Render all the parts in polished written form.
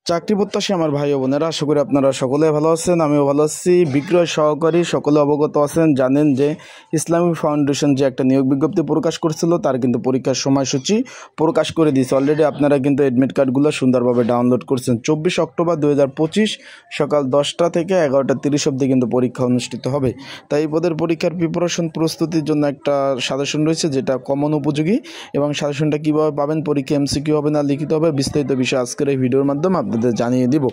চাকরি প্রত্যাশী আমার ভাই ও বোনেরা, আশা করি আপনারা সকলে ভালো আছেন। আমিও ভালো আছি। বিক্রয় সহকারী সকলে অবগত আছেন, জানেন যে ইসলামী ফাউন্ডেশন যে একটা নিয়োগ বিজ্ঞপ্তি প্রকাশ করেছিল তার কিন্তু পরীক্ষার সময়সূচি প্রকাশ করে দিয়েছে। অলরেডি আপনারা কিন্তু এডমিট কার্ডগুলো সুন্দরভাবে ডাউনলোড করছেন। 24 অক্টোবর 2025 সকাল 10টা থেকে 11:30 অবধি কিন্তু পরীক্ষা অনুষ্ঠিত হবে। তাই এই পদের পরীক্ষার প্রিপারেশন প্রস্তুতির জন্য একটা সাজেশন রয়েছে, যেটা কমন উপযোগী। এবং সাজেশনটা কীভাবে পাবেন, পরীক্ষা এমসিকিউ হবে না লিখিত হবে, বিস্তারিত বিষয় আজকের এই ভিডিওর মাধ্যমে আপনাদের জানিয়ে দিব।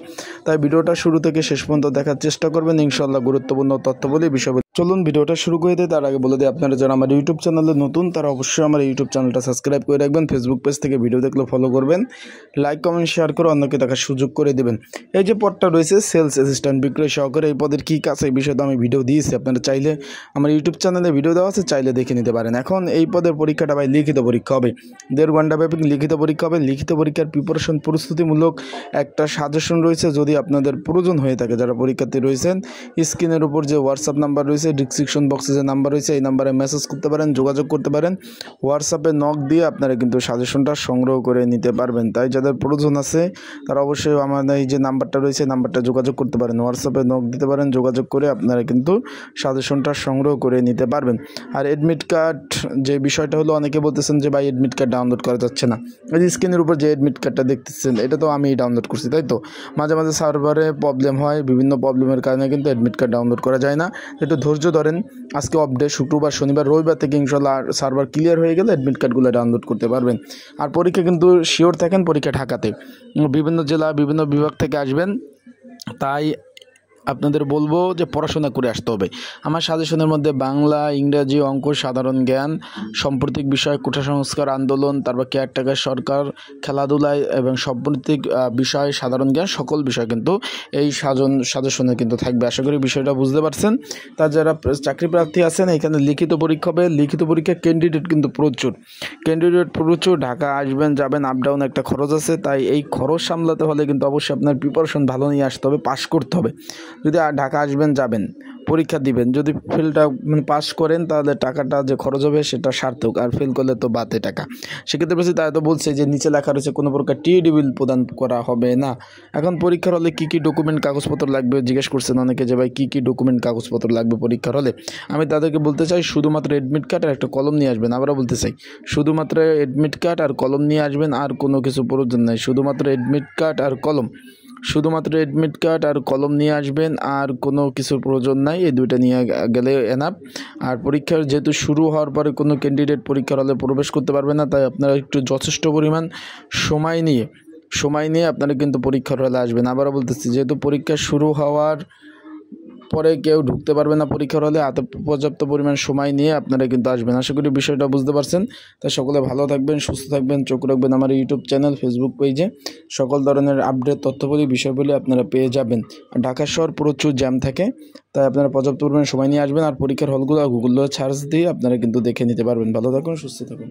তাই ভিডিওটা শুরু থেকে শেষ পর্যন্ত দেখার চেষ্টা করবেন। ইনশাআল্লাহ গুরুত্বপূর্ণ তথ্য বলে বিষয়। চলুন ভিডিওটা শুরু করে দিই। তার আগে বলে দিই, আপনারা যারা আমার ইউটিউব চ্যানেলে নতুন তারা অবশ্যই আমার ইউটিউব চ্যানেলটা সাবস্ক্রাইব করে রাখবেন। ফেসবুক পেজ থেকে ভিডিও দেখলে ফলো করবেন, লাইক কমেন্ট শেয়ার করে অন্যকে দেখার সুযোগ করে দেবেন। এই যে পদটা রয়েছে সেলস অ্যাসিস্ট্যান্ট বিক্রয় সহকারী, এই পদের কী কাজ এই বিষয়ে তো আমি ভিডিও দিয়েছি। আপনারা চাইলে আমার ইউটিউব চ্যানেলে ভিডিও দেওয়া আছে, চাইলে দেখে নিতে পারেন। এখন এই পদের পরীক্ষাটা ভাই লিখিত পরীক্ষা হবে, 1.5 ঘন্টা ব্যাপী লিখিত পরীক্ষা হবে। লিখিত পরীক্ষার প্রিপারেশন প্রস্তুতিমূলক একটা সাজেশন রয়েছে। যদি আপনাদের প্রয়োজন হয়ে থাকে, যারা পরীক্ষার্থী রয়েছেন, স্ক্রিনের উপর যে হোয়াটসঅ্যাপ নাম্বার রয়েছে, ডিসক্রিপশন বক্সে যে নাম্বার রয়েছে, এই নাম্বারে মেসেজ করতে পারেন, যোগাযোগ করতে পারেন। হোয়াটসঅ্যাপে নক দিয়ে আপনারা কিন্তু সাজেশনটা সংগ্রহ করে নিতে পারবেন। তাই যাদের প্রয়োজন আছে তারা অবশ্যই আমাদের এই যে নাম্বারটা রয়েছে, নাম্বারটা যোগাযোগ করতে পারেন, হোয়াটসঅ্যাপে নক দিতে পারেন, যোগাযোগ করে আপনারা কিন্তু সাজেশনটা সংগ্রহ করে নিতে পারবেন। আর এডমিট কার্ড যে বিষয়টা হলো, অনেকে বলতেছেন যে ভাই এডমিট কার্ড ডাউনলোড করা যাচ্ছে না। এই যে স্ক্রিনের উপর যে এডমিট কার্ডটা দেখতেছেন, এটা তো আমি ডাউনলোড করছি, তাই তো মাঝে মাঝে সার্ভারে প্রবলেম হয়, বিভিন্ন প্রবলেমের কারণে কিন্তু এডমিট কার্ড ডাউনলোড করা যায় না। একটু ধৈর্য ধরেন, আজকে আপডেট শুক্রবার, শনিবার, রবিবার থেকে ইনশাল্লাহ সার্ভার ক্লিয়ার হয়ে গেলে এডমিট কার্ডগুলো ডাউনলোড করতে পারবেন। আর পরীক্ষা কিন্তু শিওর থাকেন, পরীক্ষা ঢাকাতে, বিভিন্ন জেলা বিভিন্ন বিভাগ থেকে আসবেন। তাই আপনাদের বলবো যে পড়াশোনা করে আসতে হবে। আমার সাজেশনের মধ্যে বাংলা, ইংরাজি, অঙ্ক, সাধারণ জ্ঞান, সাম্প্রতিক বিষয়, কোটা সংস্কার আন্দোলন, তারপর কেয়ারটেকার সরকার, খেলাধুলায় এবং সাম্প্রতিক বিষয়, সাধারণ জ্ঞান, সকল বিষয় কিন্তু এই সাজেশনে কিন্তু থাকবে। আশা করি বিষয়টা বুঝতে পারছেন। তার যারা চাকরি প্রার্থী আছেন, এখানে লিখিত পরীক্ষা হবে। লিখিত পরীক্ষা ক্যান্ডিডেট কিন্তু প্রচুর। ঢাকা আসবেন যাবেন, আপ ডাউন একটা খরচ আছে। তাই এই খরচ সামলাতে হলে কিন্তু অবশ্যই আপনার প্রিপারেশন ভালো নিয়ে আসতে হবে, পাস করতে হবে। যদি ঢাকা আসবেন যাবেন, পরীক্ষা দিবেন, যদি ফেলটা পাস করেন তাহলে টাকাটা যে খরচ হবে সেটা সার্থক, আর ফেল করলে তো বাদে টাকা। সেক্ষেত্রে বেশি তাই তো বলছে যে নিচে লেখা রয়েছে কোনো প্রকার টিএডি বিল প্রদান করা হবে না। এখন পরীক্ষার হলে কী কী ডকুমেন্ট কাগজপত্র লাগবে জিজ্ঞেস করছেন অনেকে, যে ভাই কী কী ডকুমেন্ট কাগজপত্র লাগবে পরীক্ষার হলে। আমি তাদেরকে বলতে চাই, শুধুমাত্র এডমিট কার্ড আর একটা কলম নিয়ে আসবেন। আবারও বলতে চাই, শুধুমাত্র এডমিট কার্ড আর কলম নিয়ে আসবেন, আর কোনো কিছু প্রয়োজন নেই। শুধুমাত্র এডমিট কার্ড আর কলম, শুধুমাত্র এডমিট কার্ড আর কলম নিয়ে আসবেন, আর কোনো কিছুর প্রয়োজন নাই। এই দুইটা নিয়ে গেলে এনাফ। আর পরীক্ষার যেহেতু শুরু হওয়ার পরে কোনো ক্যান্ডিডেট পরীক্ষার হলে প্রবেশ করতে পারবে না, তাই আপনারা একটু যথেষ্ট পরিমাণ সময় নিয়ে আপনারা কিন্তু পরীক্ষার হলে আসবেন। আবারও বলতেছি, যেহেতু পরীক্ষা শুরু হওয়ার পরে কেউ ঢুকতে পারবে না পরীক্ষার হলে, পর্যাপ্ত পরিমাণ সময় নিয়ে আপনারা কিন্তু আসবেন। আশা করি বিষয়টা বুঝতে পারছেন। তাই সকলে ভালো থাকবেন, সুস্থ থাকবেন, চোখ রাখবেন আমার ইউটিউব চ্যানেল, ফেসবুক পেজে। সকল ধরনের আপডেট তথ্যবলী বিষয়গুলি আপনারা পেয়ে যাবেন। ঢাকা শহর প্রচুর জ্যাম থাকে, তাই আপনারা পর্যাপ্ত পরিমাণ সময় নিয়ে আসবেন। আর পরীক্ষার হলগুলো গুগলে সার্চ দিয়ে আপনারা কিন্তু দেখে নিতে পারবেন। ভালো থাকুন, সুস্থ থাকুন।